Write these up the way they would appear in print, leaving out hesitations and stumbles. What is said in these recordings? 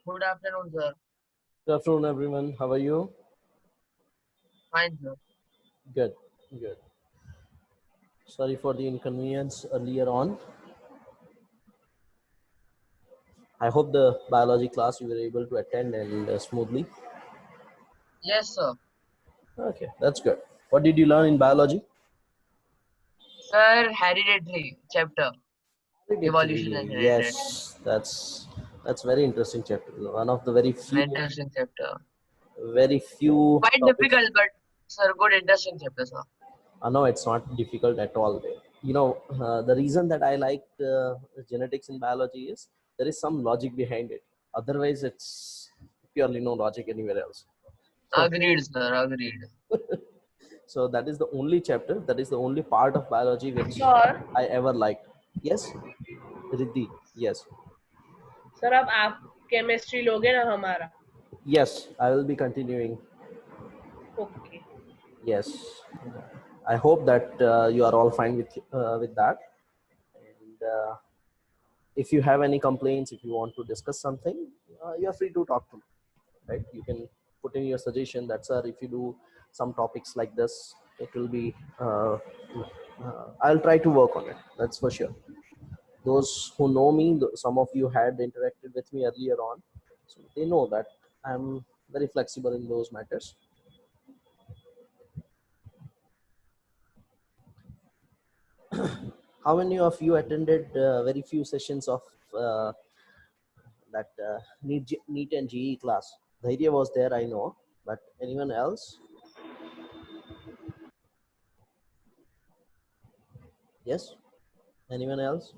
Good afternoon, sir. Good afternoon, everyone. How are you? Fine, sir. Good, good. Sorry for the inconvenience earlier on. I hope the biology class you were able to attend and smoothly. Yes, sir. Okay, that's good. What did you learn in biology? Sir, hereditary chapter. Evolution and Hereditary. hereditary. Yes, that's very interesting chapter. One of the very An few, interesting chapter. very few Quite topics. difficult, but sir, good interesting chapter, sir. No, it's not difficult at all. The reason that I liked genetics in biology is there is some logic behind it. Otherwise, it's purely no logic anywhere else. So, Agreed, sir. Agreed. so that is the only chapter, that is the only part of biology which sir I ever liked. Yes, Riddhi. Yes, sir अब आप chemistry लोगे ना हमारा yes. I will be continuing. Okay Yes, I hope that you are all fine with that. And if you have any complaints, if you want to discuss something, you are free to talk to me. Right? You can put in your suggestion that, sir, if you do some topics like this, it will be. I'll try to work on it. That's for sure. Those who know me, some of you had interacted with me earlier on, so they know that I'm very flexible in those matters. How many of you attended very few sessions of that NEET and GE class? The idea was there, I know, but anyone else? Yes, anyone else?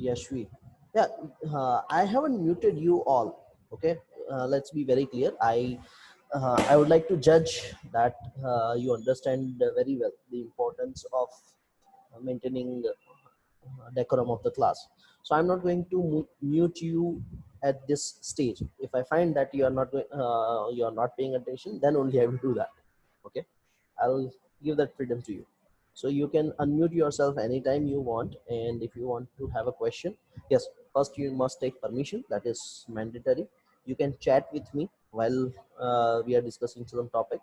Yashvi. Yeah, I haven't muted you all. Okay, let's be very clear. I would like to judge that you understand very well the importance of maintaining decorum of the class. So I'm not going to mute you at this stage. If I find that you are not paying attention, then only I will do that. Okay, I'll give that freedom to you. So you can unmute yourself anytime you want, and if you want to have a question, yes, first you must take permission. That is mandatory. You can chat with me while we are discussing some topic,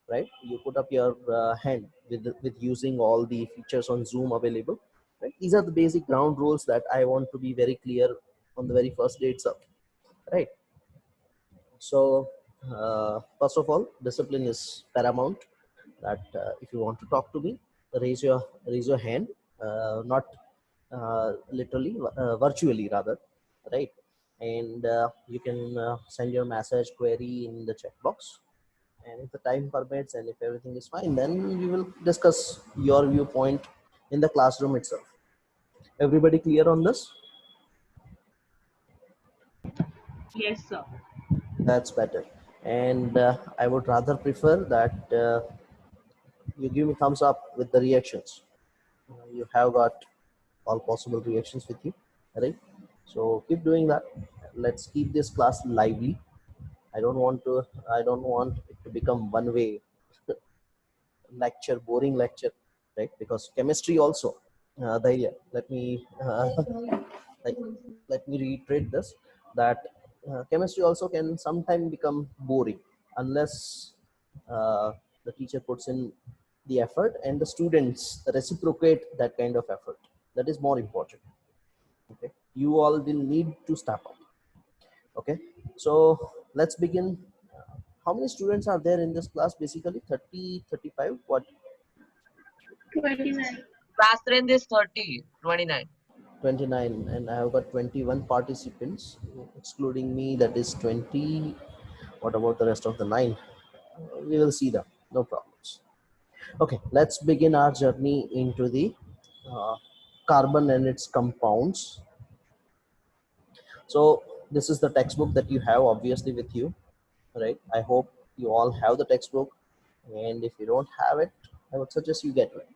right? You put up your hand with using all the features on Zoom available. Right? These are the basic ground rules that I want to be very clear on the very first day itself. Right? So first of all, discipline is paramount. That if you want to talk to me, raise your hand, not literally, virtually rather, right? And you can send your message query in the chat box. And if the time permits and if everything is fine, then we will discuss your viewpoint in the classroom itself. Everybody clear on this? Yes sir That's better. And I would rather prefer that you give me thumbs up with the reactions. You have got all possible reactions with you, right? So keep doing that. Let's keep this class lively. I don't want it to become one way lecture, boring lecture, right? Because chemistry also, the idea. Like, let me reiterate this, that chemistry also can sometimes become boring unless uh, the teacher puts in the effort and the students reciprocate that kind of effort. That is more important. Okay, you all will need to step up. Okay, so let's begin. How many students are there in this class? Basically 30, 35. What? 29 Class range is 30, 29. 29, and I have got 21 participants, excluding me, that is 20. What about the rest of the 9? We will see them, no problems. Okay, let's begin our journey into the carbon and its compounds. So this is the textbook that you have obviously with you, right? I hope you all have the textbook, and if you don't have it, I would suggest you get it.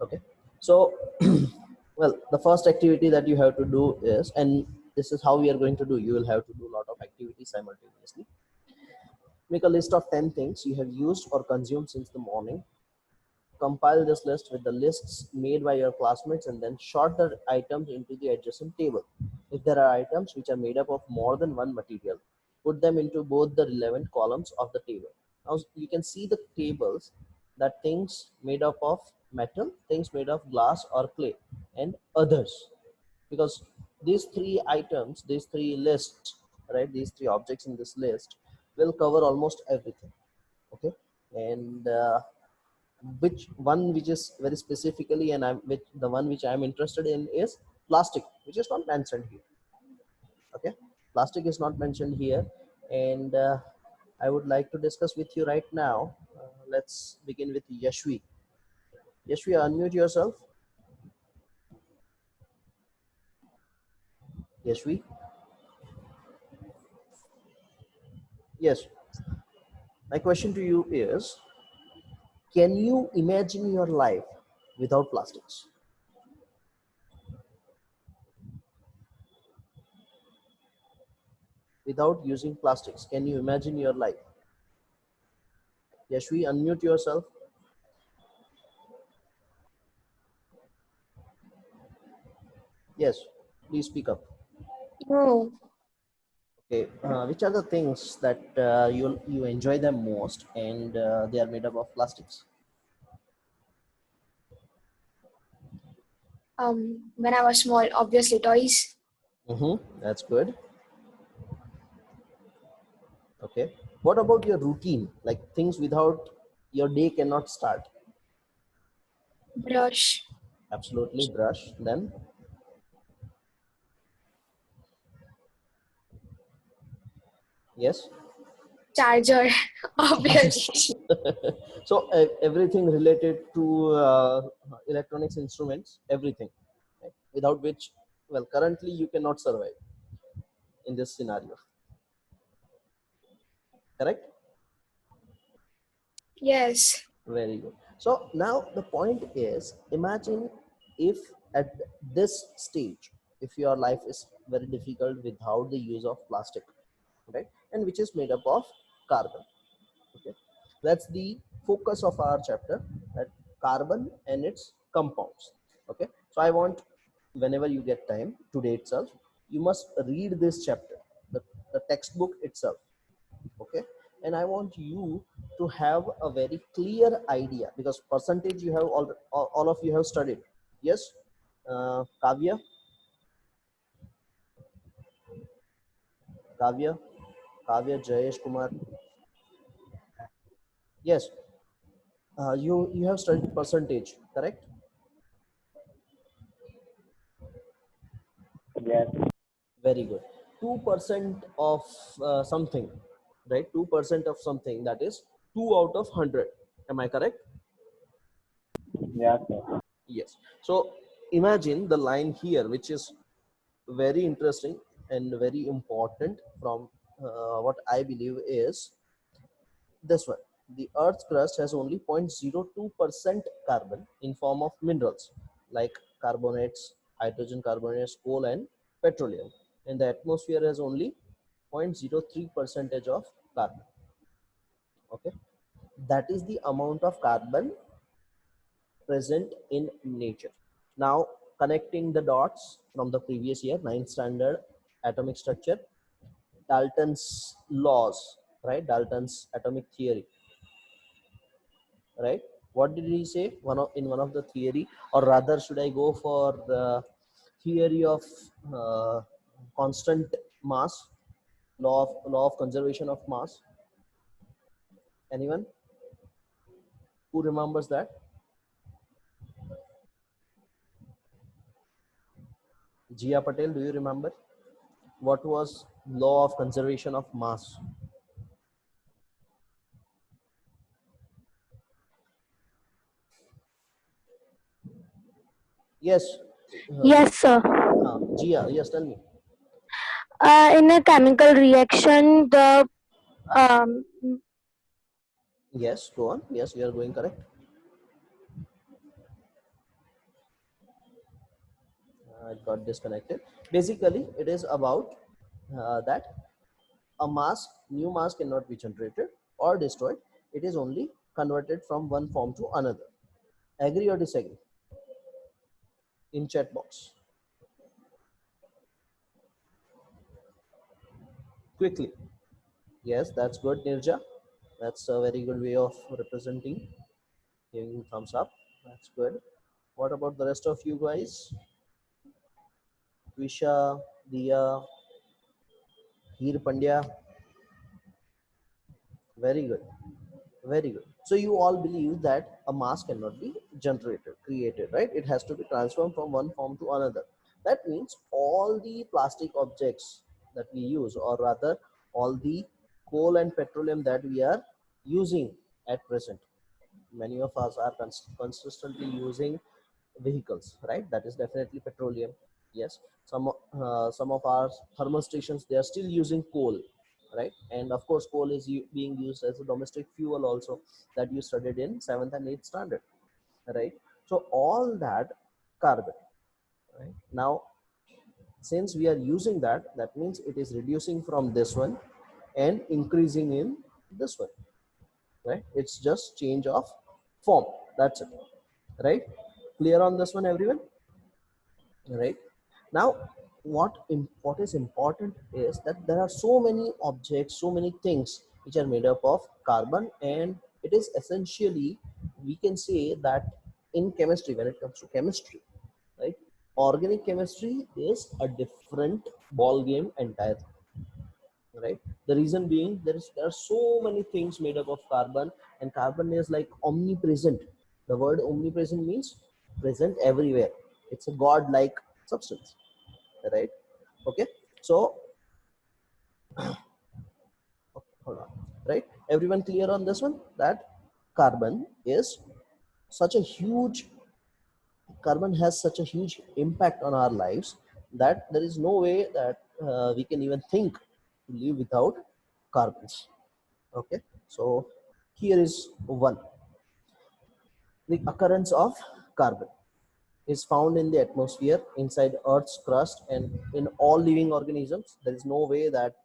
Okay, so well, the first activity that you have to do is, and this is how we are going to do, you will have to do a lot of activities simultaneously. Make a list of 10 things you have used or consumed since the morning. Compile this list with the lists made by your classmates and then sort the items into the adjacent table. If there are items which are made up of more than one material, put them into both the relevant columns of the table. Now you can see the tables, that things made up of metal, things made of glass or clay, and others. Because these three items, these three lists, right, these three objects in this list will cover almost everything. Okay, and which one which is very specifically, and I'm which the one which I'm interested in is plastic, which is not mentioned here. Okay, plastic is not mentioned here, and I would like to discuss with you right now. Let's begin with Yashvi. Yashvi, unmute yourself. Yashvi. Yes, my question to you is, can you imagine your life without plastics? Without using plastics, can you imagine your life? Yashvi, unmute yourself. Yes, please speak up. No, Okay, which are the things that you enjoy them most, and they are made up of plastics? when I was small, obviously toys. That's good. Okay, what about your routine, like things without your day cannot start? Brush, Absolutely, brush. Then yes. charger, obviously. So everything related to electronics instruments, everything, right? Without which, well, currently you cannot survive in this scenario. Correct. Yes. Very good. So now the point is, imagine if at this stage, if your life is very difficult without the use of plastic, right? And which is made up of carbon. Okay. That's the focus of our chapter, that carbon and its compounds. Okay. So I want, whenever you get time today itself, you must read this chapter, the textbook itself. Okay, and I want you to have a very clear idea, because percentage you have all of you have studied. Yes, Kavya, Kavya, Kavya, Jayesh Kumar. Yes, you have studied percentage, correct? Yes. Very good. 2% of something, right? 2% of something, that is 2 out of 100. Am I correct? Yes, sir. Yes. So imagine the line here, which is very interesting and very important from what I believe is this one. The Earth's crust has only 0.02% carbon in form of minerals like carbonates, hydrogen carbonates, coal, and petroleum. And the atmosphere has only 0.03 percentage of carbon. Okay, that is the amount of carbon present in nature. Now, connecting the dots from the previous year, 9th standard atomic structure, Dalton's laws, right? Dalton's atomic theory, right? What did he say? In one of the theory, or rather, should I go for the theory of constant mass, law of conservation of mass? Anyone who remembers that? Jia Patel, do you remember what was law of conservation of mass? Yes. Yes, sir. Gia, yes, tell me. In a chemical reaction, the um, Yes, go on. Yes, you are going correct. It got disconnected. Basically, it is about that a mass, new mass cannot be generated or destroyed. It is only converted from one form to another. Agree or disagree? In chat box. Quickly. Yes, that's good, Nirja. That's a very good way of representing. Giving thumbs up. That's good. What about the rest of you guys? Twisha, Dia, Heer Pandya. Very good. Very good. So you all believe that a mass cannot be generated, created, right? It has to be transformed from one form to another. That means all the plastic objects that we use, or rather all the coal and petroleum that we are using at present, many of us are consistently using vehicles, right? That is definitely petroleum. Yes, some of our thermal stations, they are still using coal, right? And of course coal is being used as a domestic fuel also, that you studied in 7th and 8th standard, right? So all that carbon, right? Now since we are using that, that means it is reducing from this one and increasing in this one, right? It's just change of form, that's it, right? Clear on this one, everyone? Right. Now what is important is that there are so many objects, so many things which are made up of carbon, and it is essentially, we can say that in chemistry, when it comes to chemistry, right, organic chemistry is a different ball game entirely, right? The reason being, there are so many things made up of carbon, and carbon is like omnipresent. The word omnipresent means present everywhere. It's a god like substance, right? Okay, so okay, hold on. Right, everyone clear on this one, that carbon is such a huge, carbon has such a huge impact on our lives, that there is no way that we can even think to live without carbons. Okay, so here is one. The occurrence of carbon is found in the atmosphere, inside Earth's crust, and in all living organisms. There is no way that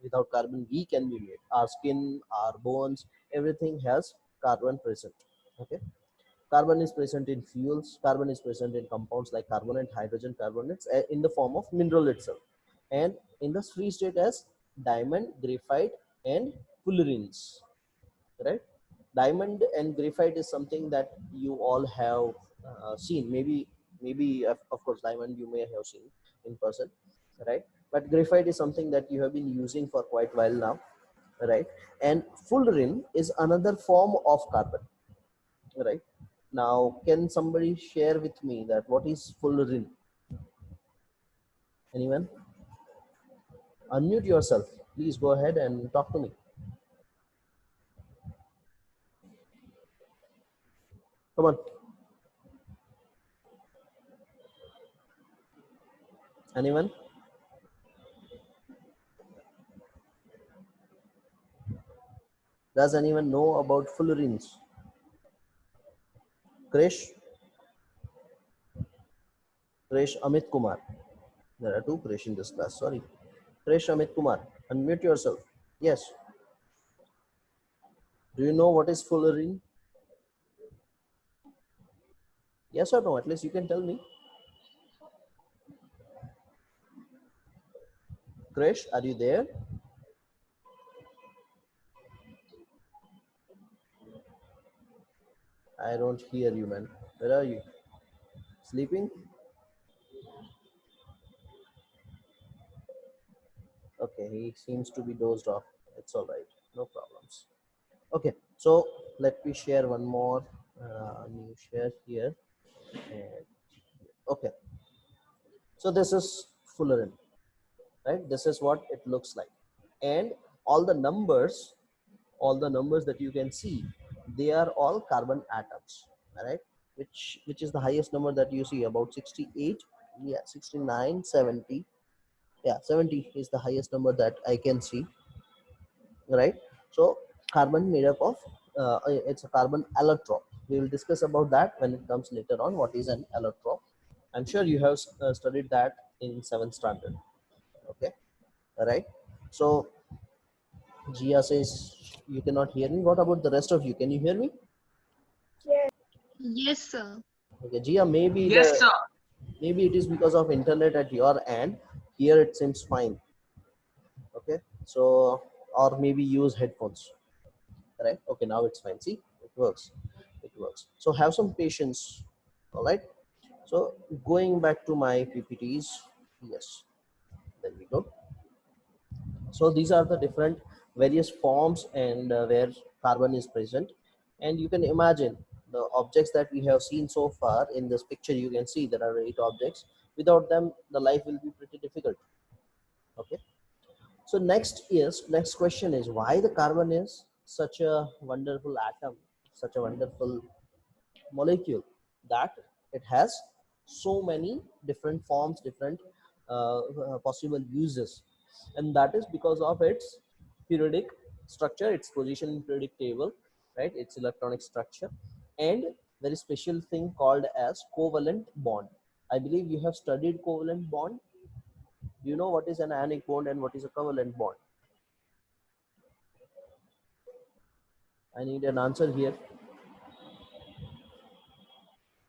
without carbon we can be made. Our skin, our bones, everything has carbon present. Okay, carbon is present in fuels. Carbon is present in compounds like carbonate, hydrogen carbonates, in the form of mineral itself, and in the free state as diamond, graphite, and fullerenes, right? Diamond and graphite is something that you all have seen, maybe of course diamond you may have seen in person, right? But graphite is something that you have been using for quite a while now, right? And fullerene is another form of carbon, right? Now can somebody share with me that what is fullerene? Anyone? Unmute yourself, please. Go ahead and talk to me. Come on. Anyone? Does anyone know about fullerenes? Krish? Krish Amit Kumar. There are two Krish in this class, sorry. Krish Amit Kumar, unmute yourself. Yes. Do you know what is fullerene? Yes or no? At least you can tell me. Krish, are you there? I don't hear you, man. Where are you? Sleeping? Okay, he seems to be dozed off. It's all right. No problems. Okay, so let me share one more new share here. And, okay, so this is fullerene, right? This is what it looks like. And all the numbers that you can see, they are all carbon atoms, right? which is the highest number that you see? About 68. Yeah, 69, 70. Yeah, 70 is the highest number that I can see, right? So carbon made up of it's a carbon allotrope. We will discuss about that when it comes later on. What is an allotrope? I'm sure you have studied that in 7th standard. Okay, all right. So Gia says you cannot hear me. What about the rest of you? Can you hear me? Yes, sir. Okay, Gia, Yes, sir. maybe it is because of internet at your end. Here it seems fine. Okay, so or maybe use headphones. Right? Okay, now it's fine. See, it works. It works. So have some patience. All right. So going back to my PPTs. Yes, there we go. So these are the different various forms and where carbon is present, and you can imagine the objects that we have seen so far in this picture. You can see there are 8 objects. Without them the life will be pretty difficult. Okay, so next question is why the carbon is such a wonderful atom, such a wonderful molecule, that it has so many different forms, different possible uses, and that is because of its periodic structure, its position in periodic table, right? Its electronic structure, and very special thing called as covalent bond. I believe you have studied covalent bond. Do you know what is an ionic bond and what is a covalent bond? I need an answer here.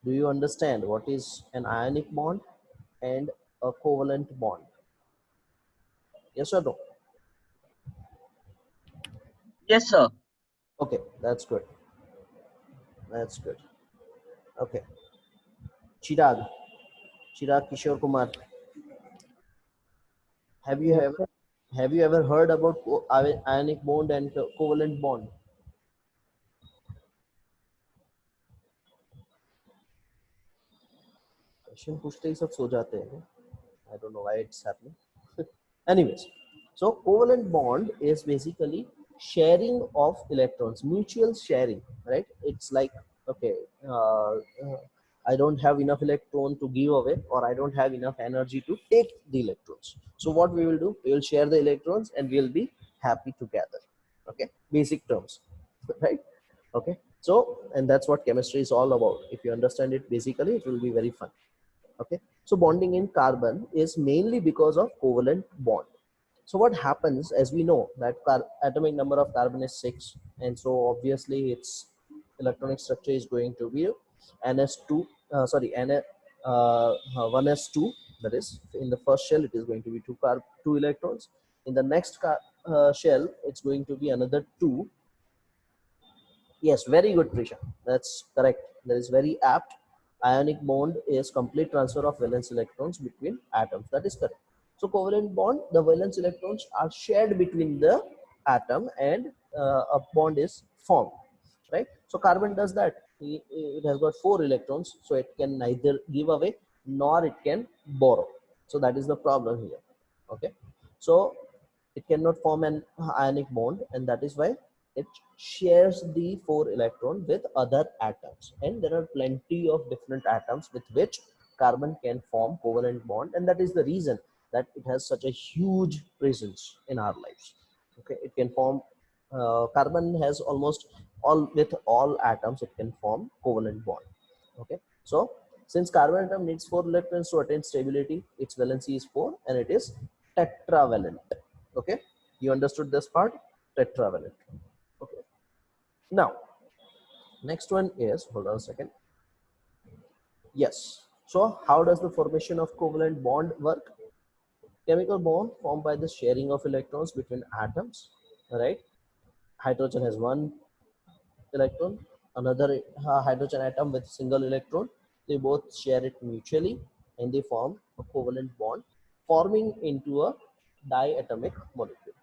Do you understand what is an ionic bond and a covalent bond? Yes or no? Yes, sir. Okay, that's good. That's good. Okay. Chirag, Chirag Kishore Kumar, have you Yes, ever sir. have you ever heard about ionic bond and covalent bond? Question पूछते ही सब सो जाते हैं. I don't know why it's happening. Anyways, so covalent bond is basically sharing of electrons, mutual sharing, right? It's like, okay, uh, uh, I don't have enough electron to give away, or I don't have enough energy to take the electrons. So what we will do, we will share the electrons and we'll be happy together. Okay, basic terms, right? Okay, so and that's what chemistry is all about. If you understand it basically, it will be very fun. Okay, so bonding in carbon is mainly because of covalent bond. So what happens, as we know that atomic number of carbon is 6, and so obviously its electronic structure is going to be ns2 sorry n 1s2. That is, in the first shell it is going to be 2 electrons. In the next shell it's going to be another 2. Yes, very good, Prisha. That's correct. That is very apt. Ionic bond is complete transfer of valence electrons between atoms. That is correct. So covalent bond, the valence electrons are shared between the atom, and a bond is formed, right? So carbon does that. It has got 4 electrons, so it can neither give away nor it can borrow. So that is the problem here. Okay. So it cannot form an ionic bond, and that is why it shares the 4 electron with other atoms, and there are plenty of different atoms with which carbon can form covalent bond, and that is the reason that it has such a huge presence in our lives. Okay, it can form carbon has almost all atoms, it can form covalent bond. Okay, so since carbon atom needs 4 electrons to attain stability, its valency is 4 and it is tetravalent. Okay, you understood this part? Tetravalent. Okay, now next one is, hold on a second. Yes, so how does the formation of covalent bond work? Chemical bond formed by the sharing of electrons between atoms, right? Hydrogen has 1 electron, another hydrogen atom with single electron. They both share it mutually and they form a covalent bond, forming into a diatomic molecule.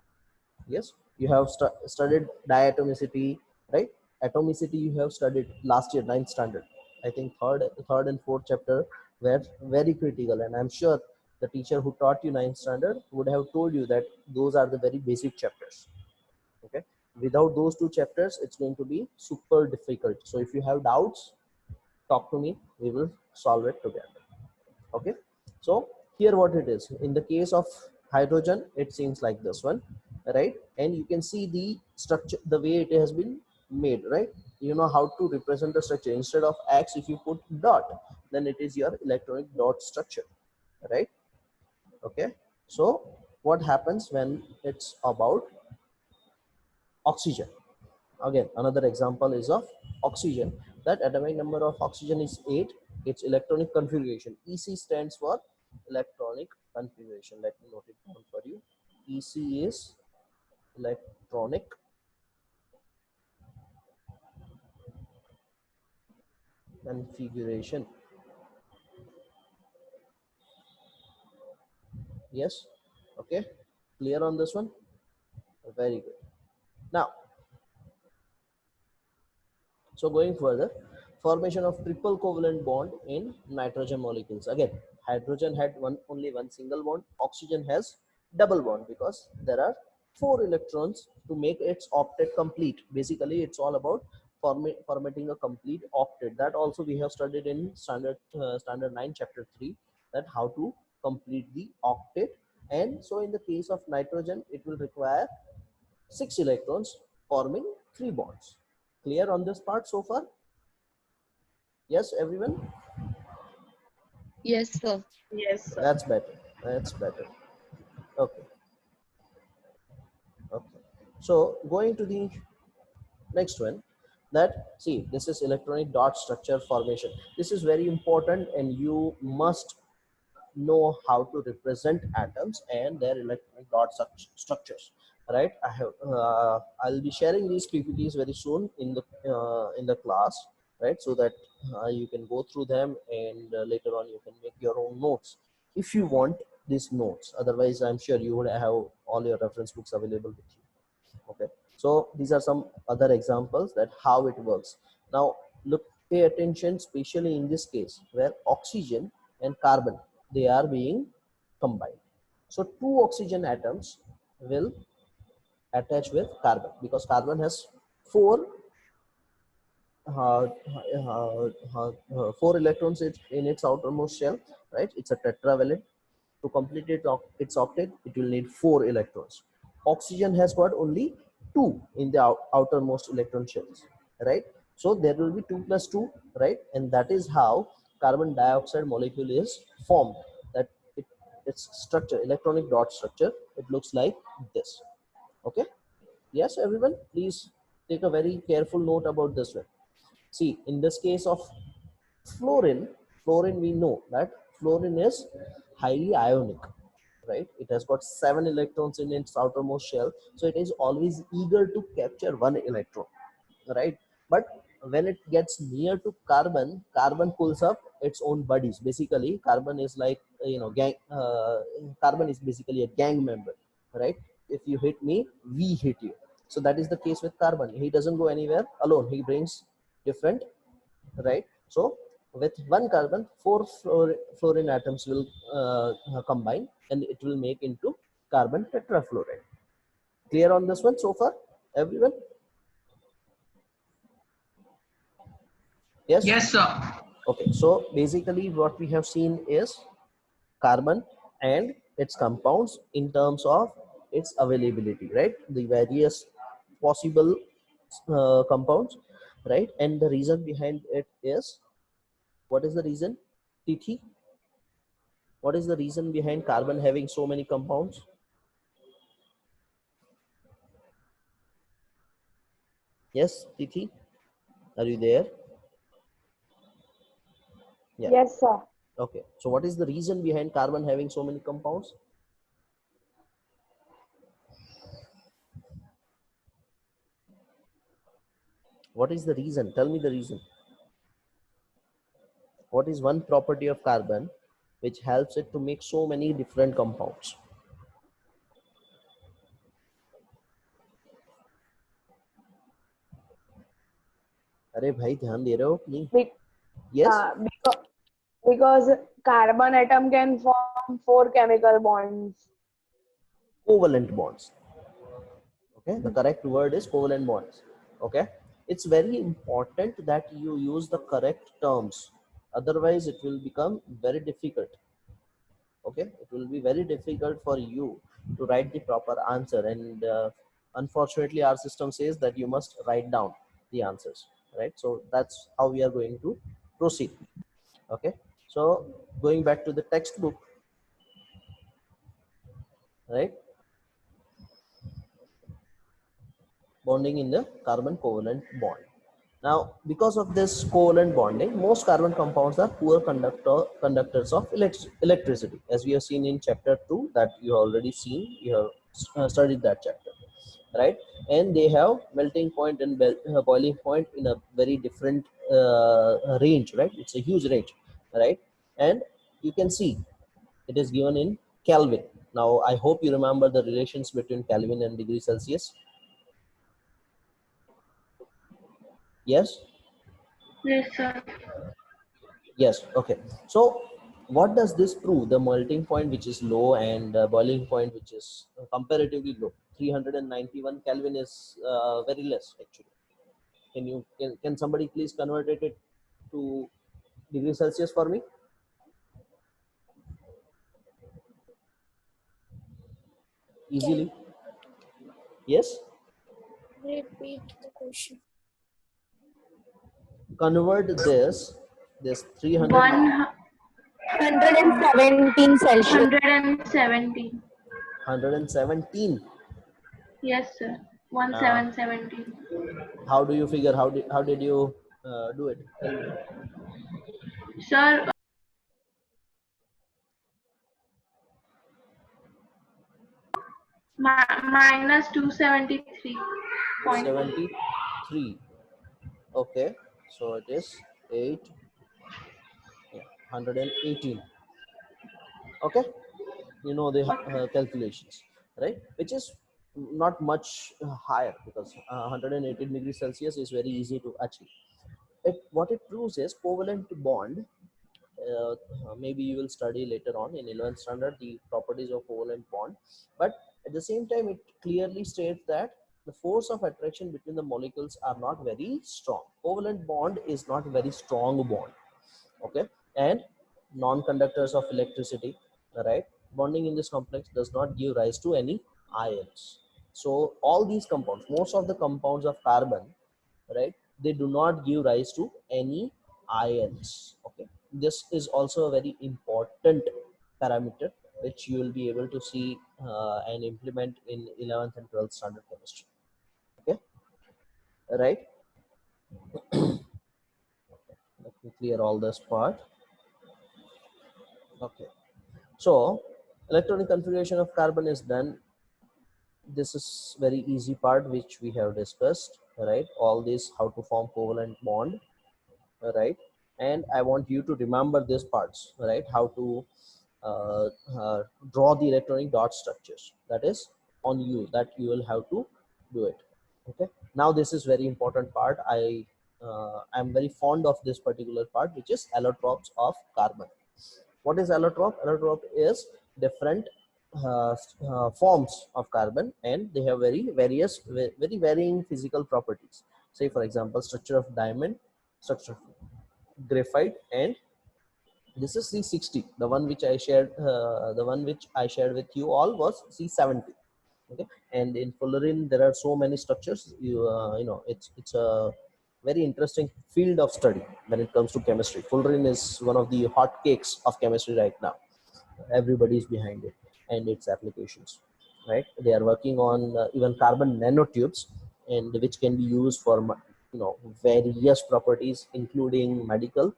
Yes, you have studied diatomicity, right? Atomicity you have studied last year, 9th standard. I think third and fourth chapter were very critical, and I'm sure the teacher who taught you 9th standard would have told you that those are the very basic chapters. Okay, without those 2 chapters it's going to be super difficult. So if you have doubts, talk to me, we will solve it together. Okay, so here what it is, in the case of hydrogen it seems like this one, right? And you can see the structure, the way it has been made, right? You know how to represent the structure. Instead of X, if you put dot, then it is your electronic dot structure, right? Okay, so what happens when it's about oxygen? Again, another example is of oxygen. That atomic number of oxygen is 8. Its electronic configuration, EC, stands for electronic configuration. Let me note it down for you. EC is electronic configuration. Yes, okay, clear on this one? Very good. Now, so going further, formation of triple covalent bond in nitrogen molecules. Again, hydrogen had only one single bond. Oxygen has double bond because there are 4 electrons to make its octet complete. Basically, it's all about formatting a complete octet. That also we have studied in standard 9 chapter 3, that how to complete the octet. And so in the case of nitrogen, it will require 6 electrons forming 3 bonds. Clear on this part so far? Yes, everyone? Yes, sir. Yes, sir. That's better. That's better. Okay. Okay. So going to the next one, that see, this is electronic dot structure formation. This is very important, and you must know how to represent atoms and their electronic dot structures, right? I'll be sharing these PPTs very soon in the class, right? So that you can go through them, and later on you can make your own notes if you want these notes. Otherwise, I'm sure you would have all your reference books available with you. Okay, so these are some other examples that how it works. Now look, pay attention, especially in this case where oxygen and carbon, they are being combined. So 2 oxygen atoms will attach with carbon because carbon has 4 4 electrons in its outermost shell, right? It's a tetravalent. To complete its octet, it will need 4 electrons. Oxygen has got only 2 in the outermost electron shells, right? So there will be 2 plus 2, right? And that is how carbon dioxide molecule is formed. That its structure, electronic dot structure, it looks like this. Okay, yes, everyone, please take a very careful note about this one. See, in this case of fluorine, we know that fluorine is highly ionic, right? It has got 7 electrons in its outermost shell, so it is always eager to capture 1 electron, right? But when it gets near to carbon, carbon pulls up its own buddies. Basically, carbon is like, gang. Carbon is basically a gang member, right? If you hit me, we hit you. So that is the case with carbon. He doesn't go anywhere alone. He brings different, right? So with 1 carbon, 4 fluorine atoms will combine, and it will make into carbon tetrafluoride. Clear on this one so far, everyone? Yes? Yes, sir. Okay, so basically what we have seen is carbon and its compounds in terms of its availability, right? The various possible compounds, right? And the reason behind it is, what is the reason? Tithi, what is the reason behind carbon having so many compounds? Yes, Tithi, are you there? Yeah. Yes, sir. Okay, so what is the reason behind carbon having so many compounds? What is the reason? Tell me the reason. What is one property of carbon which helps it to make so many different compounds? अरे भाई ध्यान दे रहे हो कि नहीं? Be- Yes. because carbon atom can form 4 chemical bonds. Covalent bonds. Okay, the correct word is covalent bonds. Okay, it's very important that you use the correct terms, otherwise it will become very difficult. Okay, it will be very difficult for you to write the proper answer, and unfortunately our system says that you must write down the answers, right? So that's how we are going to proceed. Okay, so going back to the textbook, right? Bonding in the carbon covalent bond. Now, because of this covalent bonding, most carbon compounds are poor conductors of electricity, as we have seen in chapter 2, that you have already seen, you have studied that chapter, right? And they have melting point and boiling point in a very different range, right? It's a huge range, right? And you can see it is given in Kelvin. Now, I hope you remember the relations between Kelvin and degree Celsius. Yes? Yes, sir. Yes. Okay. So what does this prove? The melting point, which is low, and boiling point, which is comparatively low. 391 Kelvin is very less actually. Can somebody please convert it to degree Celsius for me? Easily. Yes. Repeat the question. Convert this 300 117 Celsius. 117. 117. Yes, sir. 1717. How do you figure? How did you do it? Tell me. Sir, minus 273 point. 73. Okay, so it is 118. Okay, you know the calculations, right? Which is not much higher, because 118 degrees Celsius is very easy to achieve. What it proves is covalent bond. Maybe you will study later on in 11th standard the properties of covalent bond, but at the same time it clearly states that the force of attraction between the molecules are not very strong. Covalent bond is not very strong bond. Okay, and non-conductors of electricity, right? Bonding in this complex does not give rise to any ions. So all these compounds, most of the compounds of carbon, right, they do not give rise to any ions. Okay, this is also a very important parameter which you will be able to see and implement in 11th and 12th standard chemistry. Okay, right? Let me clear all this part. Okay, so electronic configuration of carbon is done. This is very easy part which we have discussed, right? All this, how to form covalent bond, right? And I want you to remember these parts, right? How to uh, uh, draw the electronic dot structures. That is on you, that you will have to do it. Okay, now this is very important part. I'm very fond of this particular part, which is allotropes of carbon. What is allotrope? Allotrope is different forms of carbon, and they have very varying physical properties. Say for example, structure of diamond, structure of graphite, and this is C60. The one which I shared with you all was C70. Okay, and in fullerene there are so many structures. You know, it's a very interesting field of study when it comes to chemistry. Fullerene is one of the hot cakes of chemistry right now. Everybody is behind it and its applications, right? They are working on even carbon nanotubes, and which can be used for various properties, including medical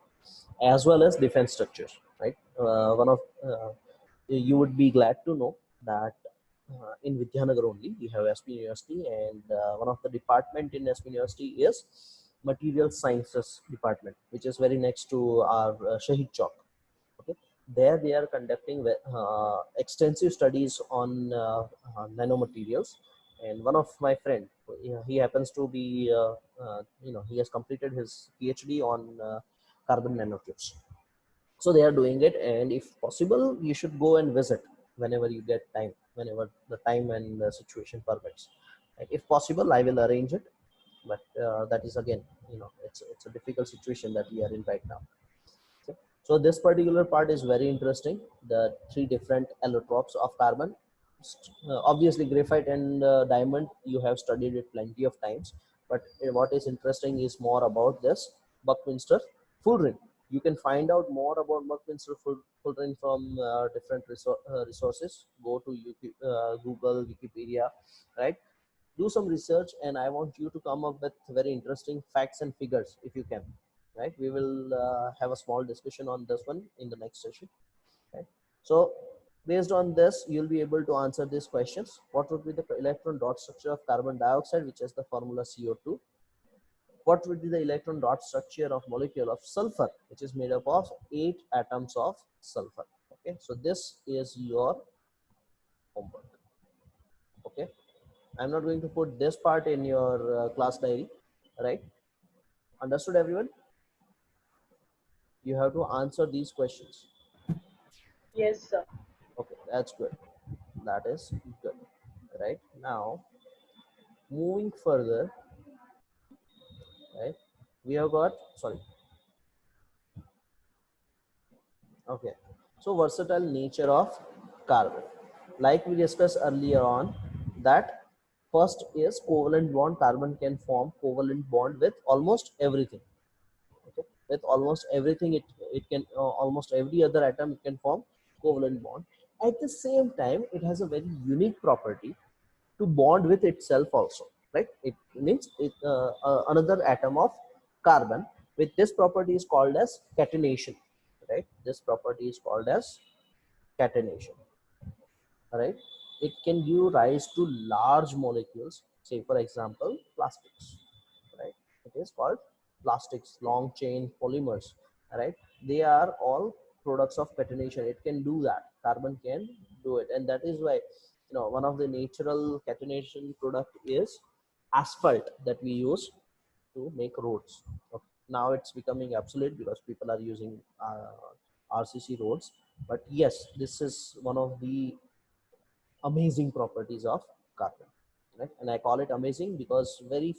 as well as defense structures, right? One of You would be glad to know that in Vidyanagar only we have SP University, and one of the department in SP University is Material Sciences Department, which is very next to our Shahid Chowk. Okay, there they are conducting extensive studies on nanomaterials, and one of my friend, he happens to be he has completed his PhD on carbon nanotubes. So they are doing it, and if possible you should go and visit whenever you get time, whenever the time and the situation permits. Like, if possible I will arrange it, but that is again, it's a difficult situation that we are in right now. Okay. So this particular part is very interesting. The three different allotropes of carbon. Obviously, graphite and diamond, you have studied it plenty of times. But what is interesting is more about this Buckminster Fullerene. You can find out more about Buckminster Fullerene from different resources. Go to Google, Wikipedia, right? Do some research, and I want you to come up with very interesting facts and figures if you can. Right? We will have a small discussion on this one in the next session. Right? So based on this, you'll be able to answer these questions. What would be the electron dot structure of carbon dioxide, which is the formula CO2? What would be the electron dot structure of molecule of sulfur, which is made up of 8 atoms of sulfur? Okay, so this is your homework. Okay, I'm not going to put this part in your class diary, right? Understood, everyone? You have to answer these questions. Yes, sir. Okay, that's good. That is good. Right now, moving further, right? We have got, sorry. Okay, so versatile nature of carbon. Like we discussed earlier on, that first is covalent bond. Carbon can form covalent bond with almost everything. Okay, with almost everything, it can almost every other atom it can form covalent bond. At the same time, it has a very unique property to bond with itself also, right? It means another atom of carbon with this property is called as catenation, right? This property is called as catenation, right? It can give rise to large molecules, say for example plastics, right? It is called plastics, long chain polymers, right? They are all products of catenation. It can do that. Carbon can do it, and that is why, one of the natural catenation product is asphalt that we use to make roads. Okay. Now it's becoming obsolete because people are using RCC roads, but yes, this is one of the amazing properties of carbon, right? And I call it amazing because very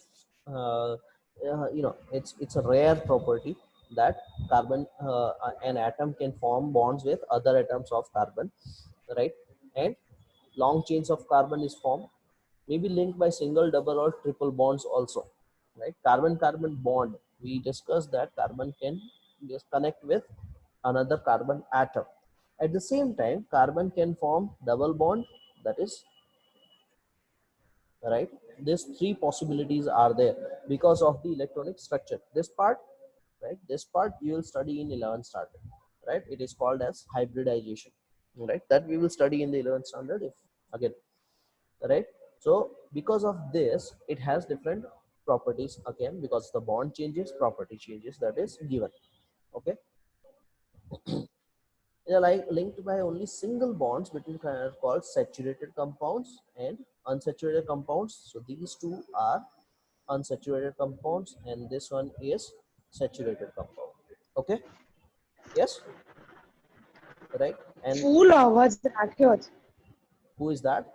it's a rare property that carbon an atom can form bonds with other atoms of carbon, right? And long chains of carbon is formed, maybe linked by single, double or triple bonds also, right? Carbon carbon bond, we discussed that carbon can just connect with another carbon atom. At the same time, carbon can form double bond, that is, right? These three possibilities are there because of the electronic structure. This part, right? This part you will study in 11th standard, right? It is called as hybridization, right? That we will study in the 11th standard if again, right? So because of this, it has different properties again because the bond changes, property changes, that is given. Okay. They are like linked by only single bonds between called saturated compounds and unsaturated compounds. So these two are unsaturated compounds and this one is saturated compound. Okay. Yes. Right. And फूल आवाज राखे होत. who is that?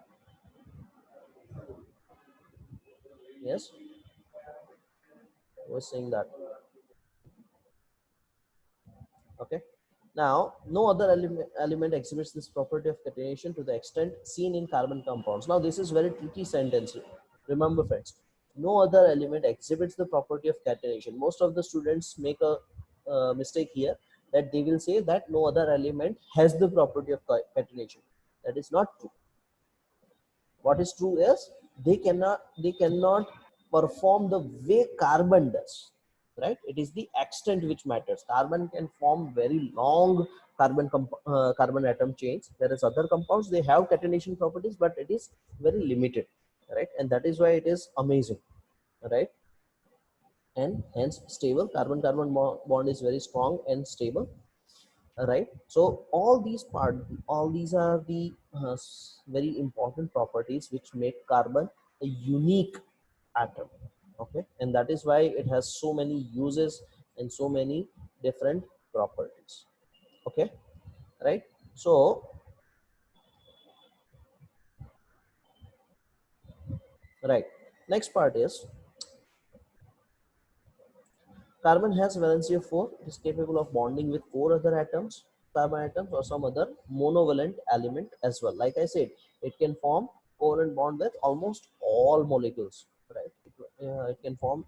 Yes. Who is saying that? Okay. Now, no other element exhibits this property of catenation to the extent seen in carbon compounds. Now, this is very tricky sentence. Remember, friends, no other element exhibits the property of catenation. Most of the students make a mistake here that they will say that no other element has the property of catenation. That is not true. What is true is they cannot perform the way carbon does, right? It is the extent which matters. Carbon can form very long carbon atom chains, whereas other compounds, they have catenation properties, but it is very limited, right? And that is why it is amazing, right? And hence stable. Carbon carbon bond is very strong and stable, right? So all these are the very important properties which make carbon a unique atom. Okay, and that is why it has so many uses and so many different properties. Okay, right? So right, next part is Carbon has valency of 4. It is capable of bonding with 4 other atoms, carbon atoms, or some other monovalent element as well. Like I said, it can form covalent bond with almost all molecules, right? It can form,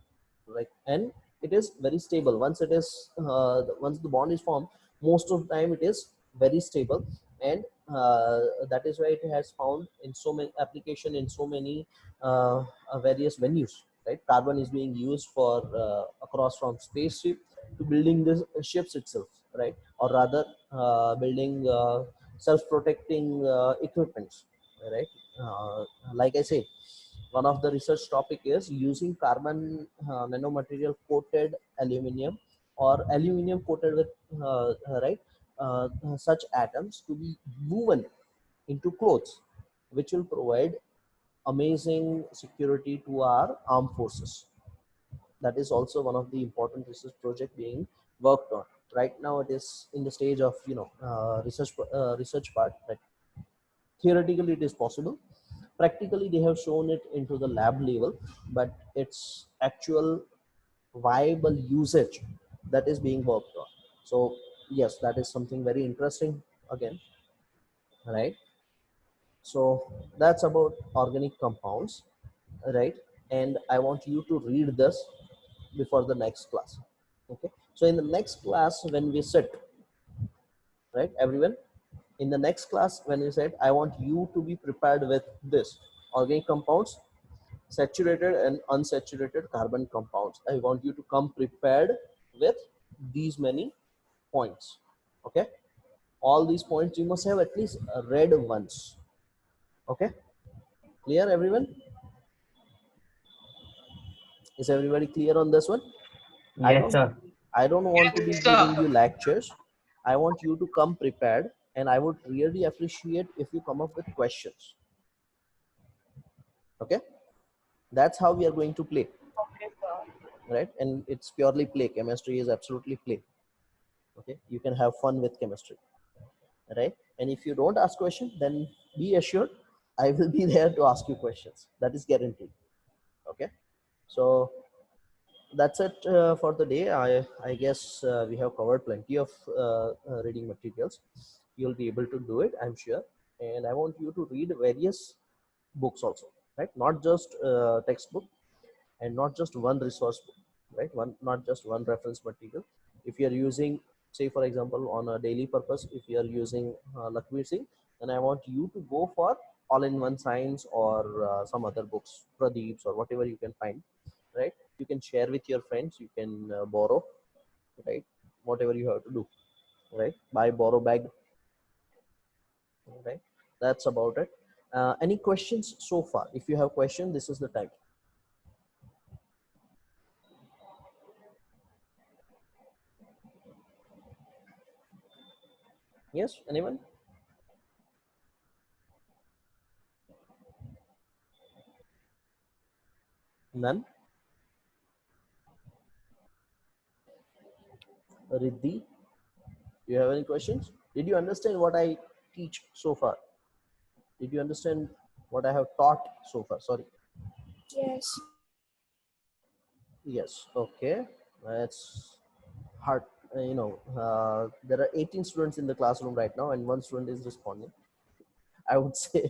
like, and it is very stable. Once it is once the bond is formed, most of the time it is very stable, and that is why it has found in so many application in so many various venues, right? Carbon is being used for across from spaceship to building the ships itself, right? Or rather building self-protecting equipments, right? Like I say, one of the research topic is using carbon nanomaterial coated aluminum or aluminum coated with right such atoms to be woven into clothes, which will provide amazing security to our armed forces. That is also one of the important research project being worked on right now. It is in the stage of research part, but theoretically it is possible. Practically they have shown it into the lab level, but its actual viable usage, that is being worked on. So yes, that is something very interesting again, right? So that's about organic compounds, right? And I want you to read this before the next class. Okay, so in the next class when we sit, right, everyone, in the next class when we said, I want you to be prepared with this: organic compounds, saturated and unsaturated carbon compounds. I want you to come prepared with these many points. Okay, all these points you must have at least read once. Okay, clear everyone? Is everybody clear on this one? I Yes, don't sir. I don't want to be Yes, giving sir. you lectures. I want you to come prepared, and I would really appreciate if you come up with questions. Okay, that's how we are going to play, Okay, sir. right? And it's purely play. Chemistry is absolutely play. Okay, you can have fun with chemistry, right? And if you don't ask question, then be assured I will be there to ask you questions. That is guaranteed. Okay, so that's it for the day. I guess we have covered plenty of reading materials. You'll be able to do it, I'm sure. And I want you to read various books also, right? Not just textbook, and not just one resource book, right? Not just one reference material. If you are using, say for example, on a daily purpose, if you are using Lakbir Singh, then I want you to go for all-in-one science, or some other books, Pradeep's, or whatever you can find, right? You can share with your friends, you can borrow, right? Whatever you have to do, right? Buy, borrow, bag, right? That's about it. Any questions so far? If you have question, this is the time. Yes, anyone? None? Riddhi, do you have any questions? Did you understand what I teach so far? Did you understand what I have taught so far? Sorry. Yes. Yes. Okay. That's hard. There are 18 students in the classroom right now, and one student is responding. I would say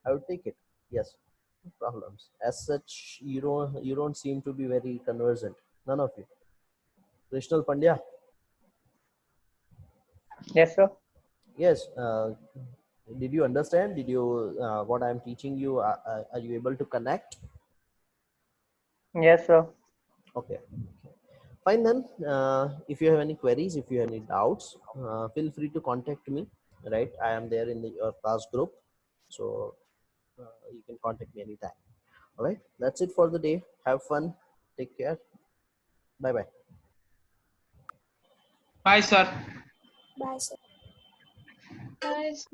I would take it. Yes. No problems. As such, you don't seem to be very conversant. None of you. Krishnal Pandya. Yes, sir. Yes. Did you understand? Did you what I'm teaching you? Are you able to connect? Yes, sir. Okay. Fine then. If you have any queries, if you have any doubts, feel free to contact me. Right, I am there in your class group, so you can contact me anytime. All right, that's it for the day. Have fun. Take care. Bye bye. Bye, sir. Bye, sir. Guys,